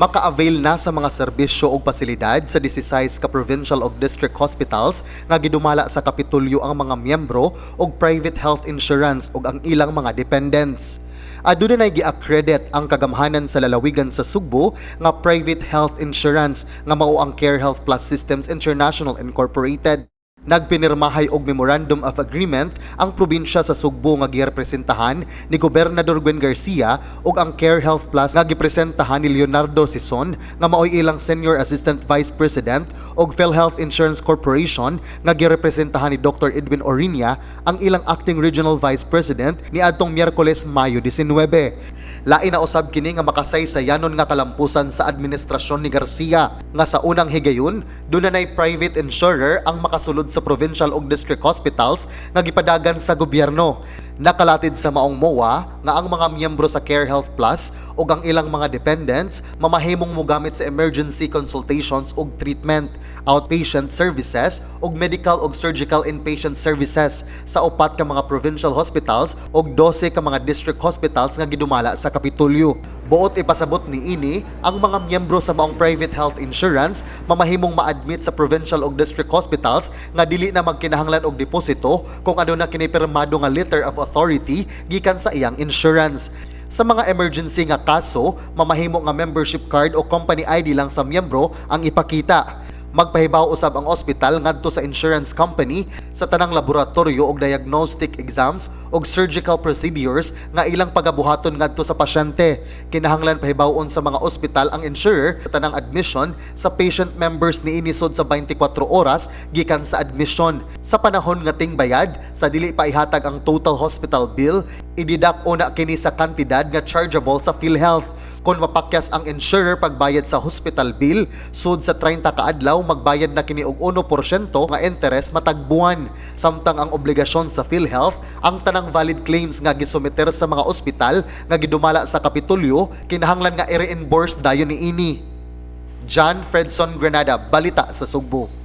maka-avail na sa mga serbisyo o pasilidad sa 16 ka provincial o district hospitals nga gidumala sa Kapitolyo ang mga miyembro og private health insurance ug ang ilang mga dependents. Aduna nay gi-accredit ang kagamhanan sa lalawigan sa Sugbo nga private health insurance nga mao ang Care Health Plus Systems International Incorporated. Nagpinirmahay og Memorandum of Agreement ang probinsya sa Sugbo nga girepresentahan ni Gobernador Gwen Garcia ug ang Care Health Plus nga gipresentahan ni Leonardo Sison nga maoy ilang Senior Assistant Vice President ug PhilHealth Insurance Corporation nga girepresentahan ni Dr. Edwin Orinia ang ilang Acting Regional Vice President ni adtong Miyerkules, Mayo 19. Lain na usab kini nga makasaysayanon nga kalampusan sa administrasyon ni Garcia nga sa unang higayon dunay private insurer ang makasulod sa provincial ug district hospitals nga gipadagan sa gobyerno. Nakalatid sa maong MOA nga ang mga miyembro sa Care Health Plus ug ang ilang mga dependents mamahimong mogamit sa emergency consultations ug treatment, outpatient services ug medical ug surgical inpatient services sa 4 ka mga provincial hospitals ug 12 ka mga district hospitals nga gidumala sa Kapitolyo. Buot ipasabot ni ini ang mga miyembro sa maong private health insurance mamahimong ma-admit sa provincial ug district hospitals nga dili na magkinahanglan og deposito kung aduna kini pirmado nga letter of authority gikan sa iyang insurance. Sa mga emergency nga kaso, mamahimo nga membership card o company ID lang sa miyembro ang ipakita. Magpahibaw usab ang ospital ngadto sa insurance company sa tanang laboratorio og diagnostic exams og surgical procedures nga ilang pagabuhaton ngadto sa pasyente. Kinahanglan pahibawon sa mga ospital ang insurer sa tanang admission sa patient members ni inisod sa 24 oras gikan sa admission. Sa panahon nga tingbayad, sa dili pa ihatag ang total hospital bill, ididak una kini sa kantidad nga chargeable sa PhilHealth. Kung mapakyas ang insurer pagbayad sa hospital bill, sud sa 30 ka adlaw magbayad na kini og 1% nga interest matag buwan. Samtang ang obligasyon sa PhilHealth, ang tanang valid claims nga gisumiter sa mga ospital nga gidumala sa Kapitolyo, kinahanglan nga i-reimburse dayon ni ini. John Fredson Granada, Balita sa Sugbo.